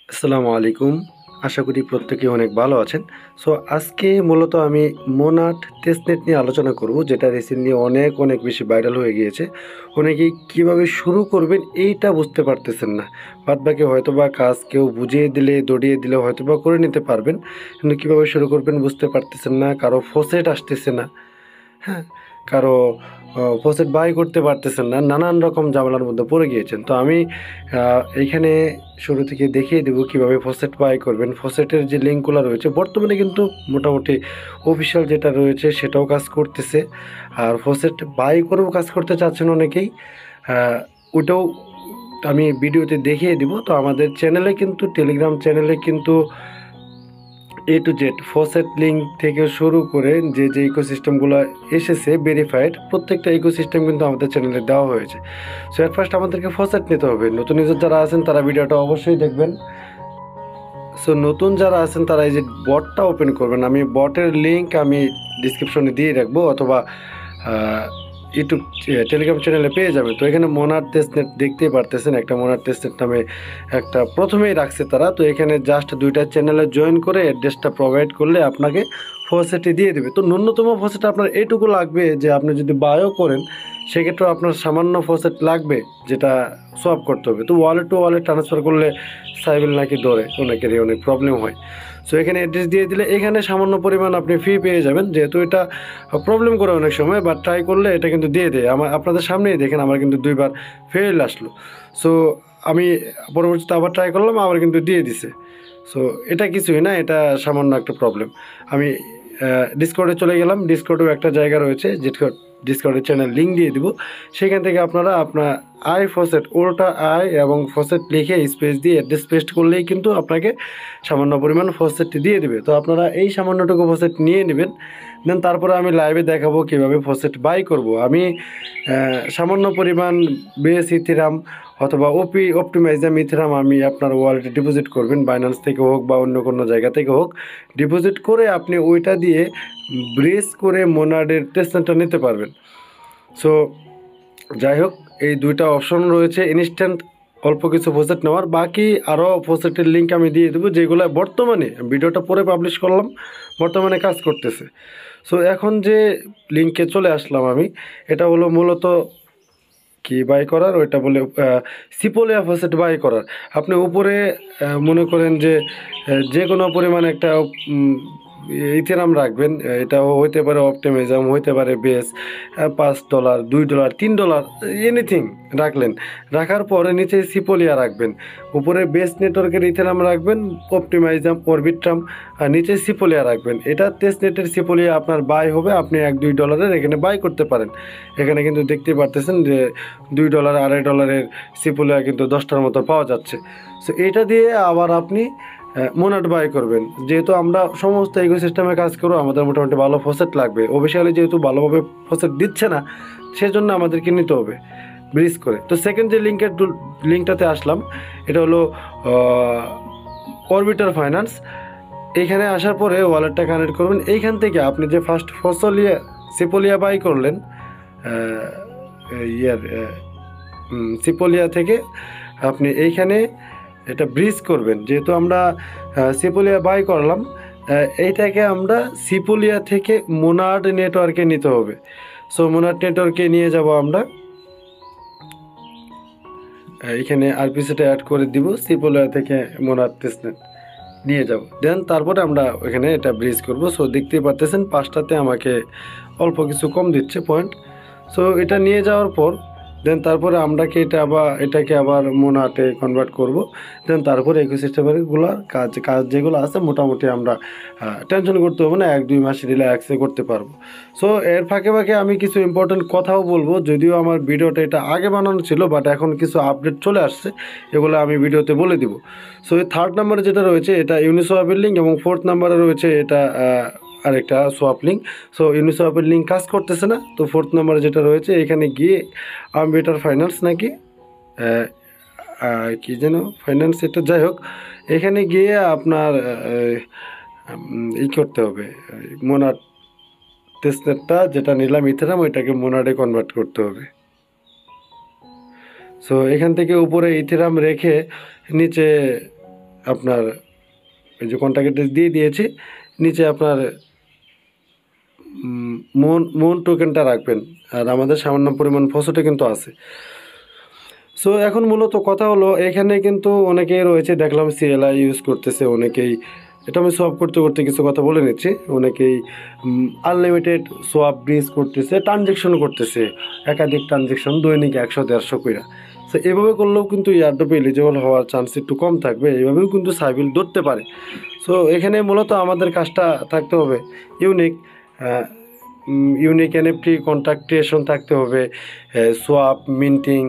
আসসালামু আলাইকুম। আশা করি প্রত্যেকে অনেক ভালো আছেন। সো আজকে মূলত আমি মোনাট টেস্টনেট নিয়ে আলোচনা করব, যেটা রিসেন্টলি অনেক বেশি ভাইরাল হয়ে গিয়েছে। অনেকেই কীভাবে শুরু করবেন এইটা বুঝতে পারতেছেন না। বাদবাকি হয়তোবা কাজ কেউ বুঝিয়ে দিলে, দড়িয়ে দিলে হয়তোবা করে নিতে পারবেন। কিন্তু কীভাবে শুরু করবেন বুঝতে পারতেছেন না। কারো ফসেট আসতেছে না। হ্যাঁ, কারো ফসেট বাই করতে পারতেছেন না। নানান রকম ঝামেলার মধ্যে পড়ে গিয়েছেন। তো আমি এইখানে শুরু থেকে দেখিয়ে দেবো কীভাবে ফসেট বাই করবেন। ফসেটের যে লিঙ্কগুলো রয়েছে বর্তমানে কিন্তু মোটামুটি অফিসিয়াল যেটা রয়েছে সেটাও কাজ করতেছে। আর ফসেট বাই করেও কাজ করতে চাচ্ছেন অনেকেই। ওটাও আমি ভিডিওতে দেখিয়ে দিব। তো আমাদের চ্যানেলে কিন্তু, টেলিগ্রাম চ্যানেলে কিন্তু A to Z faucet link থেকে শুরু করে যে ইকোসিস্টেমগুলো এসেছে ভেরিফাইড, প্রত্যেকটা ইকোসিস্টেম কিন্তু আমাদের চ্যানেলে দেওয়া হয়েছে। সো এট ফার্স্ট আমাদেরকে ফসেট নিতে হবে। নতুন ইউজার যারা আছেন তারা ভিডিওটা অবশ্যই দেখবেন। সো নতুন যারা আছেন তারা এই যে বটটা ওপেন করবেন। আমি বটের লিঙ্ক আমি ডিসক্রিপশনে দিয়ে রাখবো, অথবা ইউটিউব টেলিগ্রাম চ্যানেলে পেয়ে যাবেন। তো এখানে মোনার টেস্টনেট দেখতেই পারতেছেন, একটা মোনার টেস্টনেট নামে একটা প্রথমেই রাখছে তারা। তো এখানে জাস্ট দুইটা চ্যানেলে জয়েন করে অ্যাড্রেসটা প্রোভাইড করলে আপনাকে ফসেটটি দিয়ে দেবে। তো ন্যূনতম ফসেট আপনার এইটুকু লাগবে যে আপনি যদি বায়ও করেন সেক্ষেত্রেও আপনার সামান্য ফসেট লাগবে, যেটা সোয়াপ করতে হবে। তো ওয়ালেট টু ওয়ালেট ট্রান্সফার করলে সাইবেল নাকি ধরে, অনেকেরই অনেক প্রবলেম হয়। সো এখানে অ্যাড্রেস দিয়ে দিলে এখানে সামান্য পরিমাণ আপনি ফি পেয়ে যাবেন, যেহেতু এটা প্রবলেম করে অনেক সময়, বাট ট্রাই করলে এটা কিন্তু দিয়ে দেয়। আপনাদের সামনেই দেখেন আমার কিন্তু দুইবার ফেল আসলো। সো আমি পরবর্তীতে আবার ট্রাই করলাম, আবার কিন্তু দিয়ে দিছে। সো এটা কিছুই না, এটা সামান্য একটা প্রবলেম। আমি ডিসকর্ডে চলে গেলাম। ডিসকর্ডেও একটা জায়গা রয়েছে, যেটা ডিসকর্ডের চ্যানেল লিঙ্ক দিয়ে দিব। সেখান থেকে আপনারা আপনার আই ফসেট, ওটা আই এবং ফসেট লিখে স্পেস দিয়ে অ্যাড্রেস পেস্ট করলেই কিন্তু আপনাকে সামান্য পরিমাণ ফসেটটি দিয়ে দেবে। তো আপনারা এই সামান্যটুকু ফসেট নিয়ে নেবেন। দেন তারপরে আমি লাইভে দেখাবো কীভাবে ফসেট বাই করব। আমি সামান্য পরিমাণ বেস ইথেরাম অথবা অপটিমাইজাম ইথেরাম আমি আপনার ওয়ালেটে ডিপোজিট করবেন, বাইন্যান্স থেকে হোক বা অন্য কোনো জায়গা থেকে হোক। ডিপোজিট করে আপনি ওইটা দিয়ে ব্রেস করে মোনাডের টেস্টনেটটা নিতে পারবেন। সো যাই হোক, এই দুইটা অপশন রয়েছে ইনস্ট্যান্ট অল্প কিছু ফসেট নেওয়ার। বাকি আরও ফসেটের লিঙ্ক আমি দিয়ে দেবো, যেগুলো বর্তমানে ভিডিওটা পরে পাবলিশ করলাম, বর্তমানে কাজ করতেছে। সো এখন যে লিঙ্কে চলে আসলাম আমি, এটা হলো মূলত কি বাই করার, ওইটা বলে সিপোলিয়া ফসেট বাই করার। আপনি উপরে মনে করেন যে যে কোনো পরিমাণে একটা ইথেরাম রাখবেন। এটা হইতে পারে অপটিমিজম, হইতে পারে বেস, $5, $2, $3, এনিথিং রাখলেন। রাখার পরে নিচে সিপোলিয়া রাখবেন, উপরে বেস নেটওয়ার্কের ইথেরাম রাখবেন, অপটিমাইজাম, অরবিট্রাম, আর নিচে সিপোলিয়া রাখবেন। এটা টেস্টনেটের সিপোলিয়া আপনার বাই হবে। আপনি $1-2 এখানে বাই করতে পারেন। এখানে কিন্তু দেখতে পারতেছেন যে $2, $2.5 সিপোলিয়া কিন্তু 10টার মতো পাওয়া যাচ্ছে। সো এটা দিয়ে আবার আপনি মোনাট বাই করবেন। যেহেতু আমরা সমস্ত ইকোসিস্টেমে কাজ করবো, আমাদের মোটামুটি ভালো ফসেট লাগবে। অফিসিয়ালি যেহেতু ভালোভাবে ফসেট দিচ্ছে না, সেজন্য আমাদেরকে নিতে হবে ব্রিজ করে। তো সেকেন্ড যে লিঙ্কটাতে আসলাম, এটা হলো অরবিটার ফাইন্যান্স। এইখানে আসার পরে ওয়ালেটটা কানেক্ট করবেন। এইখান থেকে আপনি যে ফার্স্ট সিপোলিয়া বাই করলেন, সিপোলিয়া থেকে আপনি এইখানে এটা ব্রিজ করবেন। যেহেতু আমরা সিপোলিয়া বাই করলাম, এইটাকে আমরা সিপোলিয়া থেকে মোনাড নেটওয়ার্কে নিতে হবে। সো মোনাড নেটওয়ার্কে নিয়ে যাব আমরা। এখানে আরপিসিটা অ্যাড করে দিব, সিপোলিয়া থেকে মোনাড টেস্টনেট নিয়ে যাব। দেন তারপরে আমরা ওখানে এটা ব্রিজ করব। সো দেখতেই পারতেছেন 5টাতে আমাকে অল্প কিছু কম দিচ্ছে পয়েন্ট। সো এটা নিয়ে যাওয়ার পর দেন তারপরে এটাকে আবার মোনাটে কনভার্ট করব। দেন তারপরে ইকোসিস্টেমেরগুলো কাজ যেগুলো আছে মোটামুটি আমরা টেনশন করতে হবে না, 1-2 মাস রিল্যাক্সে করতে পারবো। সো এর ফাঁকে আমি কিছু ইম্পর্টেন্ট কথাও বলবো, যদিও আমার ভিডিওটা এটা আগে বানানো ছিল, বাট এখন কিছু আপডেট চলে আসছে, এগুলো আমি ভিডিওতে বলে দিব। সো এই 3rd নাম্বারে যেটা রয়েছে এটা ইউনিসোয়াপের লিঙ্ক, এবং 4th নাম্বারে রয়েছে এটা আরেকটা সোয়াপ লিঙ্ক। সো ইউনিসোয়াপের লিঙ্ক কাজ করতেছে না। তো 4th নাম্বারে যেটা রয়েছে এখানে গিয়ে আমবেটার ফাইন্যান্স নাকি কি যেন ফাইন্যান্স, এটা যাই হোক, এখানে গিয়ে আপনার করতে হবে, মোনাড টেস্টনেটটা যেটা নিলাম ইথেরাম, ওইটাকে মোনাডে কনভার্ট করতে হবে। সো এখান থেকে উপরে ইথেরাম রেখে নিচে আপনার এই যে কন্ট্যাক্ট অ্যাড্রেস দিয়ে দিয়েছি, নিচে আপনার মন টোকেনটা রাখবেন, আর আমাদের সামান্য পরিমাণ ফসলটা কিন্তু আছে। সো এখন মূলত কথা হলো, এখানে কিন্তু অনেকেই রয়েছে দেখলাম সিএলআই ইউজ করতেছে, অনেকেই এটা আমি সোয়াপ করতে করতে কিছু কথা বলে নিচ্ছি। অনেকেই আনলিমিটেড সোয়াপ ব্রিজ করতেছে, ট্রানজেকশন করতেছে, একাধিক ট্রানজেকশন দৈনিক 100-150 কইরা। সো এভাবে করলেও কিন্তু এয়ারড্রপে এলিজিবল হওয়ার চান্স একটু কম থাকবে, এইভাবেও কিন্তু সাইবিল ধরতে পারে। সো এখানে মূলত আমাদের কাজটা থাকতে হবে ইউনিক, ইউনিক এনএফটি কন্ট্রাক্টেশন থাকতে হবে, সোয়াপ, মিন্টিং,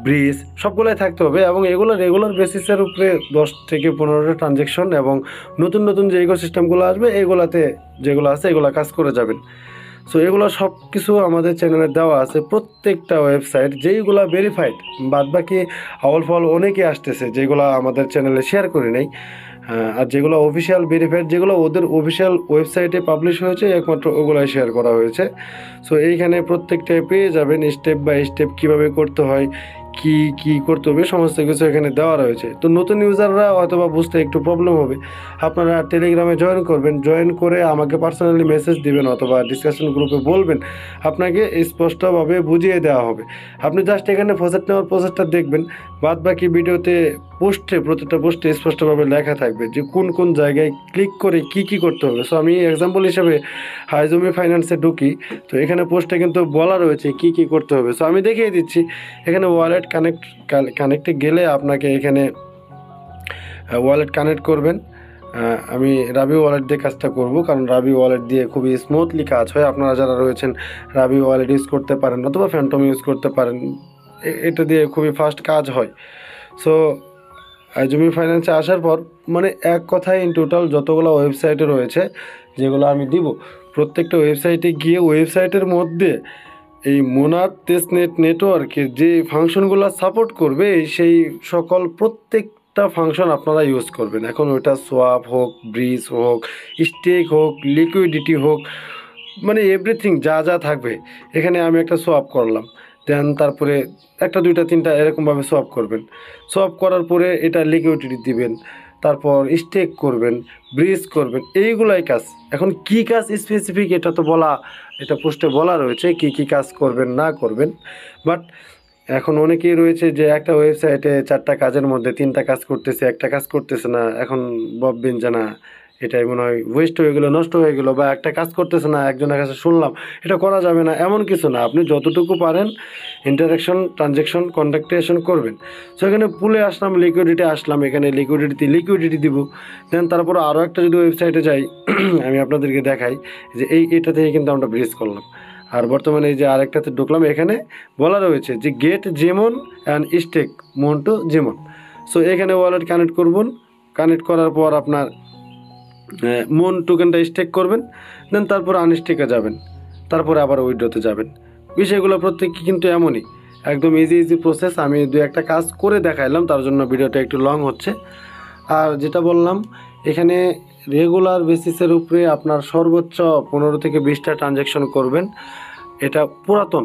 ব্রিজ সবগুলোই থাকতে হবে, এবং এগুলো রেগুলার বেসিসের উপরে 10 থেকে 15টা ট্রানজ্যাকশন, এবং নতুন নতুন যে ইকোসিস্টেমগুলো আসবে এইগুলাতে যেগুলো আছে এগুলো কাজ করে যাবেন। সো এগুলো সব কিছু আমাদের চ্যানেলে দেওয়া আছে, প্রত্যেকটা ওয়েবসাইট যেইগুলো ভেরিফাইড, বাদ বাকি আওয়াল ফল অনেকে আসতেছে যেগুলো আমাদের চ্যানেলে শেয়ার করি নাই, আর যেগুলো অফিসিয়াল ভেরিফাইড, যেগুলো ওদের অফিসিয়াল ওয়েবসাইটে পাবলিশ হয়েছে একমাত্র ওগুলাই শেয়ার করা হয়েছে। সো এইখানে প্রত্যেকটাই পেয়ে যাবেন স্টেপ বাই স্টেপ কীভাবে করতে হয়, কি কি করতে হবে, সমস্ত কিছু এখানে দেওয়া রয়েছে। তো নতুন ইউজাররা হয়তো বা বুঝতে একটু প্রবলেম হবে, আপনারা টেলিগ্রামে জয়েন করবেন, জয়েন করে আমাকে পার্সোনালি মেসেজ দিবেন অথবা ডিসকাশন গ্রুপে বলবেন, আপনাকে স্পষ্টভাবে বুঝিয়ে দেওয়া হবে। আপনি জাস্ট এখানে প্রজেক্ট নেওয়ার প্রসেসটা দেখবেন, বাদ বাকি ভিডিওতে পোস্টে, প্রতিটা পোস্টে স্পষ্টভাবে লেখা থাকবে যে কোন কোন জায়গায় ক্লিক করে কি কি করতে হবে। সো আমি এক্সাম্পল হিসেবে হাইজমি ফাইন্যান্সে ঢুকি, তো এখানে পোস্টে কিন্তু বলা রয়েছে কি কি করতে হবে। সো আমি দেখিয়ে দিচ্ছি, এখানে ওয়ালেট কানেক্টে গেলে আপনাকে এখানে ওয়ালেট কানেক্ট করবেন। আমি রাবি ওয়ালেট দিয়ে কাজটা করব, কারণ রাবি ওয়ালেট দিয়ে খুবই স্মুথলি কাজ হয়। আপনারা যারা রয়েছেন রাবি ওয়ালেট ইউজ করতে পারেন অথবা ফ্যান্টম ইউজ করতে পারেন, এটা দিয়ে খুবই ফাস্ট কাজ হয়। সো জমি ফাইন্যান্সে আসার পর মানে এক কথায় ইন টোটাল যতগুলো ওয়েবসাইটে রয়েছে যেগুলো আমি দিব, প্রত্যেকটা ওয়েবসাইটে গিয়ে ওয়েবসাইটের মধ্যে এই মোনাট টেস্টনেট নেটওয়ার্কের যে ফাংশনগুলো সাপোর্ট করবে সেই সকল প্রত্যেকটা ফাংশন আপনারা ইউজ করবেন। এখন ওইটা সোয়াপ হোক, ব্রিজ হোক, স্টেক হোক, লিকুইডিটি হোক, মানে এভরিথিং যা যা থাকবে। এখানে আমি একটা সোয়াপ করলাম, দেন তারপরে একটা দুইটা তিনটা এরকমভাবে সোয়াপ করবেন। সোয়াপ করার পরে এটা লিকুইডিটি দিবেন, তারপর স্টেক করবেন, ব্রিজ করবেন, এইগুলাই কাজ। এখন কি কাজ স্পেসিফিক এটা তো বলা, এটা পোস্টে বলা রয়েছে কি কি কাজ করবেন না করবেন। বাট এখন অনেকেই রয়েছে যে একটা ওয়েবসাইটে 4টা কাজের মধ্যে 3টা কাজ করতেছে, একটা কাজ করতেছে না। এখন ভাববেন যে না, এটাই মনে হয় ওয়েস্ট হয়ে গেলো, নষ্ট হয়ে গেলো, বা একটা কাজ করতেছে না, একজনের কাছে শুনলাম এটা করা যাবে না, এমন কিছু না। আপনি যতটুকু পারেন ইন্টারাকশন, ট্রানজ্যাকশন, কন্ট্যাক্টেশন করবেন। সো এখানে পুলে আসলাম, লিকুইডিটি আসলাম, এখানে লিকুইডিটি দিব। দেন তারপর আরও একটা যদি ওয়েবসাইটে যাই আমি আপনাদেরকে দেখাই যে এটা থেকে কিন্তু আমরা ব্রিজ করলাম। আর বর্তমানে এই যে আরেকটাতে ঢুকলাম, এখানে বলা রয়েছে যে গেট জেমন অ্যান্ড স্টেক মন টু জেমন। সো এখানে ওয়ালেট কানেক্ট করবেন, কানেক্ট করার পর আপনার মন টোকেনটা স্টেক করবেন, দেন তারপর আনস্টেকে যাবেন, তারপরে আবার উইথড্রতে যাবেন। বিষয়গুলো প্রত্যেককে কিন্তু এমনই, একদম ইজি প্রসেস। আমি দু একটা কাজ করে দেখাইলাম, তার জন্য ভিডিওটা একটু লং হচ্ছে। আর যেটা বললাম, এখানে রেগুলার বেসিসের উপরে আপনার সর্বোচ্চ 15 থেকে 20টা ট্রানজ্যাকশন করবেন। এটা পুরাতন,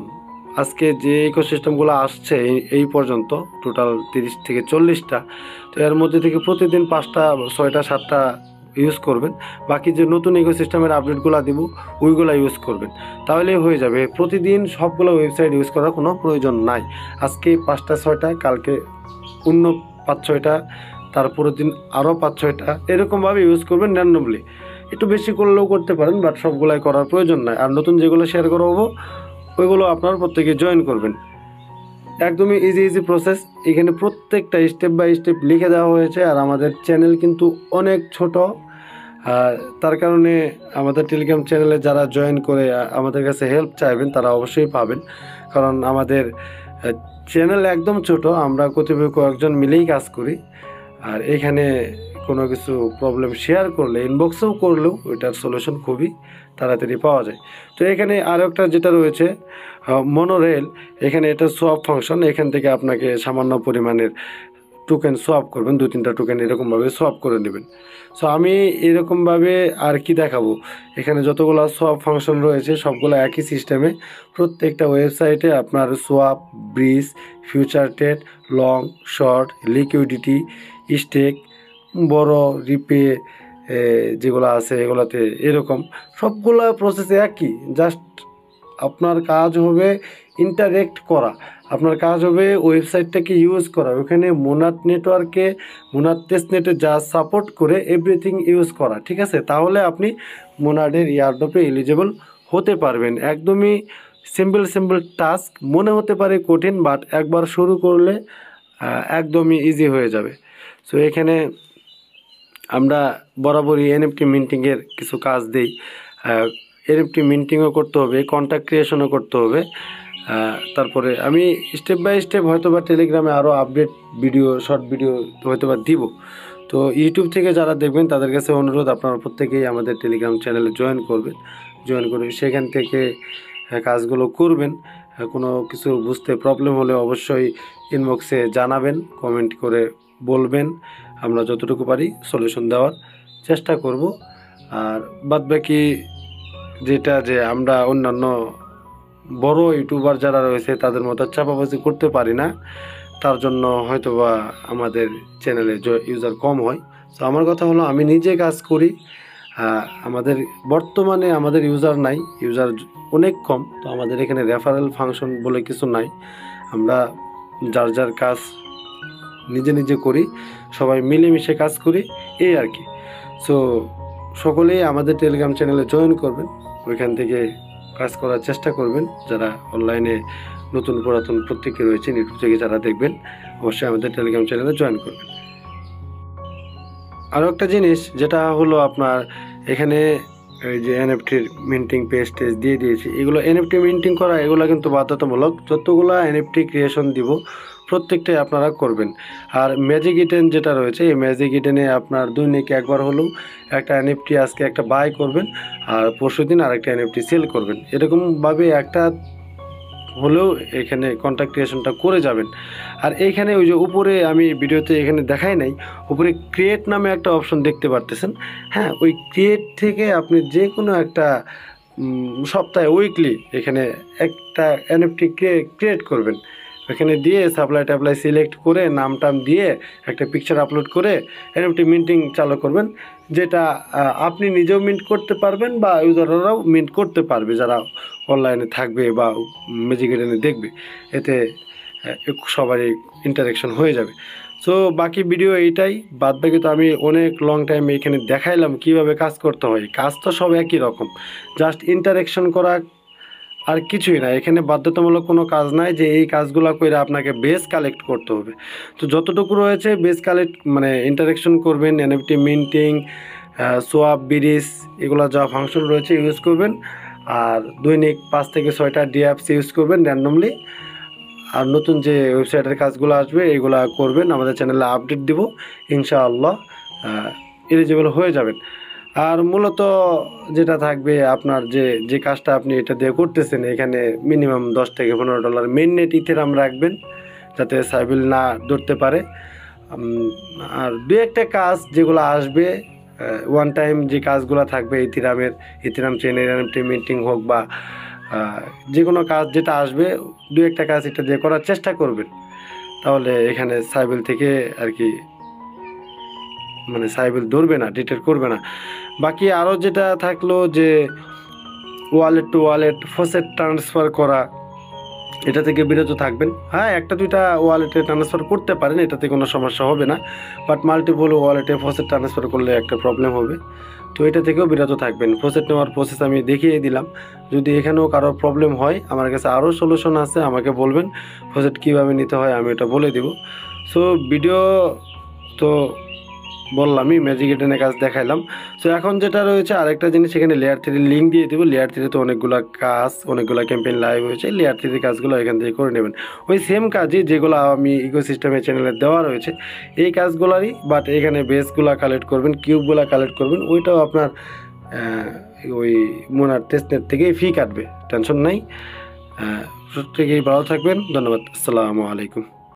আজকে যে ইকোসিস্টেমগুলো আসছে এই পর্যন্ত টোটাল 30 থেকে 40টা, তো এর মধ্যে থেকে প্রতিদিন 5টা, 6টা, 7টা ইউজ করবেন। বাকি যে নতুন ইকোসিস্টেমের আপডেটগুলো দিব ওইগুলো ইউজ করবেন, তাহলেই হয়ে যাবে। প্রতিদিন সবগুলো ওয়েবসাইট ইউজ করার কোনো প্রয়োজন নাই। আজকে 5টা 6টা, কালকে অন্য 5-6টা, তারপরের দিন আরও 5-6টা, এরকমভাবে ইউজ করবেন র্যান্ডমলি। একটু বেশি করলেও করতে পারেন, বাট সবগুলাই করার প্রয়োজন নাই। আর নতুন যেগুলো শেয়ার করাবো ওইগুলো আপনারা প্রত্যেকে জয়েন করবেন। একদমই ইজি প্রসেস। এখানে প্রত্যেকটা স্টেপ বাই স্টেপ লিখে দেওয়া হয়েছে। আর আমাদের চ্যানেল কিন্তু অনেক ছোট, তার কারণে আমাদের টেলিগ্রাম চ্যানেলে যারা জয়েন করে আমাদের কাছে হেল্প চাইবেন তারা অবশ্যই পাবেন, কারণ আমাদের চ্যানেল একদম ছোট, আমরা কতিপয় কয়েকজন মিলেই কাজ করি। আর এখানে কোনো কিছু প্রবলেম শেয়ার করলে, ইনবক্সেও করলেও ওইটার সলিউশন খুবই তাড়াতাড়ি পাওয়া যায়। তো এখানে আরও একটা যেটা রয়েছে মনোরেল, এখানে এটা সোয়াপ ফাংশন। এখান থেকে আপনাকে সামান্য পরিমাণের টোকেন সোয়াপ করবেন, 2-3টা টোকেন এরকমভাবে সোয়াপ করে নেবেন। সো আমি এরকমভাবে আর কি দেখাবো, এখানে যতগুলো সোয়াপ ফাংশন রয়েছে সবগুলো একই সিস্টেমে। প্রত্যেকটা ওয়েবসাইটে আপনার swap, bridge, future trade, long, short, liquidity, stake, বড় রিপে যেগুলো আছে এগুলোতে এরকম সবগুলা প্রসেস একই, জাস্ট আপনার কাজ হবে ইন্টারেক্ট করা, আপনার কাজ হবে ওয়েবসাইটটাকে ইউজ করা, ওখানে মোনাট নেটওয়ার্কে মোনাট টেস্টনেটে যা সাপোর্ট করে এভরিথিং ইউজ করা, ঠিক আছে? তাহলে আপনি মোনাটের এয়ারড্রপে এলিজেবল হতে পারবেন। একদমই সিম্পল টাস্ক, মনে হতে পারে কঠিন, বাট একবার শুরু করলে একদমই ইজি হয়ে যাবে। সো এখানে আমরা বরাবরই এনএফটি মিন্টিংয়ের কিছু কাজ দিই। এনএফটি মিন্টিংও করতে হবে, কন্ট্যাক্ট ক্রিয়েশনও করতে হবে। তারপরে আমি স্টেপ বাই স্টেপ হয়তোবা টেলিগ্রামে আরও আপডেট ভিডিও, শর্ট ভিডিও হয়তোবা দিব। তো ইউটিউব থেকে যারা দেখবেন তাদের কাছে অনুরোধ, আপনারা প্রত্যেকেই আমাদের টেলিগ্রাম চ্যানেলে জয়েন করবেন, জয়েন করে সেখান থেকে কাজগুলো করবেন। কোনো কিছু বুঝতে প্রবলেম হলে অবশ্যই ইনবক্সে জানাবেন, কমেন্ট করে বলবেন, আমরা যতটুকু পারি সলিউশন দেওয়ার চেষ্টা করব। আর বাদবাকি যেটা যে আমরা অন্যান্য বড় ইউটিউবার যারা রয়েছে তাদের মতো চাপাবাজি করতে পারি না, তার জন্য হয়তোবা আমাদের চ্যানেলে ইউজার কম হয়। তো আমার কথা হলো আমি নিজে কাজ করি, আমাদের বর্তমানে আমাদের ইউজার নাই, ইউজার অনেক কম। তো আমাদের এখানে রেফারেল ফাংশন বলে কিছু নাই, আমরা যার যার কাজ নিজে নিজে করি, সবাই মিলেমিশে কাজ করি, এই আর কি। সো সকলেই আমাদের টেলিগ্রাম চ্যানেলে জয়েন করবেন, ওইখান থেকে কাজ করার চেষ্টা করবেন। যারা অনলাইনে নতুন পুরাতন প্রত্যেকে রয়েছে, ইউটিউব থেকে যারা দেখবেন অবশ্যই আমাদের টেলিগ্রাম চ্যানেলে জয়েন করবেন। আরও একটা জিনিস যেটা হলো আপনার এখানে এই যে এনএফটির মিন্টিং পেজ টেজ দিয়ে দিয়েছি, এগুলো এনএফটি মিন্টিং করা এগুলো কিন্তু বাধ্যতামূলক। যতগুলো এনএফটি ক্রিয়েশন দিব প্রত্যেকটাই আপনারা করবেন। আর ম্যাজিক ইডেন যেটা রয়েছে, এই ম্যাজিক ইডেনে আপনার দৈনিক একবার হলেও একটা এনএফটি আজকে একটা বাই করবেন, আর পরশুদিন আরেকটা এনএফটি সেল করবেন। এরকমভাবে একটা হলেও এখানে কন্ট্যাক্ট ক্রিয়েশনটা করে যাবেন। আর এইখানে ওই যে উপরে আমি ভিডিওতে এখানে দেখাই নাই, উপরে ক্রিয়েট নামে একটা অপশন দেখতে পারতেছেন। হ্যাঁ, ওই ক্রিয়েট থেকে আপনি যে কোনো একটা সপ্তাহে উইকলি এখানে একটা এনএফটি ক্রিয়েট করবেন। এখানে দিয়ে সাপ্লাই টাপ্লাই সিলেক্ট করে নাম টাম দিয়ে একটা পিকচার আপলোড করে এনএফটি মিন্টিং চালু করবেন, যেটা আপনি নিজেও মিন্ট করতে পারবেন বা ইউজাররাও মিন্ট করতে পারবে যারা অনলাইনে থাকবে বা ম্যাজিক ইডেনে দেখবে। এতে সবারই ইন্টারেকশন হয়ে যাবে। সো বাকি ভিডিও এইটাই, বাদ বাকি তো আমি অনেক লং টাইম এখানে দেখাইলাম কিভাবে কাজ করতে হয়। কাজ তো সব একই রকম, জাস্ট ইন্টারেকশন করা, আর কিছুই না। এখানে বাধ্যতামূলক কোনো কাজ নাই যে এই কাজগুলো করে আপনাকে বেস কালেক্ট করতে হবে। তো যতটুকু রয়েছে বেস কালেক্ট মানে ইন্টারেকশন করবেন, এনএফটি মিন্টিং, সোয়াপ, বিরিজ, এগুলো যা ফাংশন রয়েছে ইউজ করবেন। আর দৈনিক 5 থেকে 6টা ডিঅ্যাপস ইউজ করবেন র্যান্ডমলি। আর নতুন যে ওয়েবসাইটের কাজগুলো আসবে এগুলা করবেন, আমাদের চ্যানেলে আপডেট দিব, ইনশাআল্লাহ এলিজিবল হয়ে যাবেন। আর মূলত যেটা থাকবে আপনার যে কাজটা আপনি এটা দিয়ে করতেছেন, এখানে মিনিমাম $10 থেকে $15 মেইননেট ইথেরাম রাখবেন যাতে সাইবিল না ধরতে পারে। আর দু একটা কাজ যেগুলো আসবে ওয়ান টাইম, যে কাজগুলো থাকবে ইথেরাম চেনের এনএফটি মিন্টিং হোক বা যে কোনো কাজ যেটা আসবে, দু একটা কাজ এটা দিয়ে করার চেষ্টা করবেন। তাহলে এখানে সাইবিল থেকে আর কি মানে সাইবিল ধরবে না, ডিটেক্ট করবে না। বাকি আরও যেটা থাকলো যে wallet two wallet faucet transfer করা, এটা থেকে বিরত থাকবেন। হ্যাঁ, একটা দুইটা ওয়ালেটে ট্রান্সফার করতে পারেন, এটাতে কোনো সমস্যা হবে না, বাট মাল্টিপল ওয়ালেটে ফসেট ট্রান্সফার করলে একটা প্রবলেম হবে। তো এটা থেকেও বিরত থাকবেন। ফসেট নেওয়ার প্রসেস আমি দেখিয়ে দিলাম। যদি এখানেও কারো প্রবলেম হয়, আমার কাছে আরও সলিউশন আছে, আমাকে বলবেন ফসেট কীভাবে নিতে হয়, আমি এটা বলে দিব। সো ভিডিও তো বললামই, ম্যাজিক ইডেনের কাজ দেখাইলাম। সো এখন যেটা রয়েছে আরেকটা জিনিস, এখানে লেয়ার 3 লিঙ্ক দিয়ে দেবো। লেয়ার 3-তে অনেকগুলো কাজ, অনেকগুলো ক্যাম্পেইন লাইভ হয়েছে। লেয়ার 3 কাজগুলো এখান থেকে করে নেবেন, ওই সেম কাজই যেগুলো আমি ইকোসিস্টেমের চ্যানেলে দেওয়া রয়েছে এই কাজগুলোরই, বাট এখানে বেসগুলো কালেক্ট করবেন, কিউবগুলো কালেক্ট করবেন, ওইটাও আপনার ওই মোনার টেস্টনেট থেকেই ফি কাটবে, টেনশন নাই। প্রত্যেকেই ভালো থাকবেন, ধন্যবাদ, আসসালামু আলাইকুম।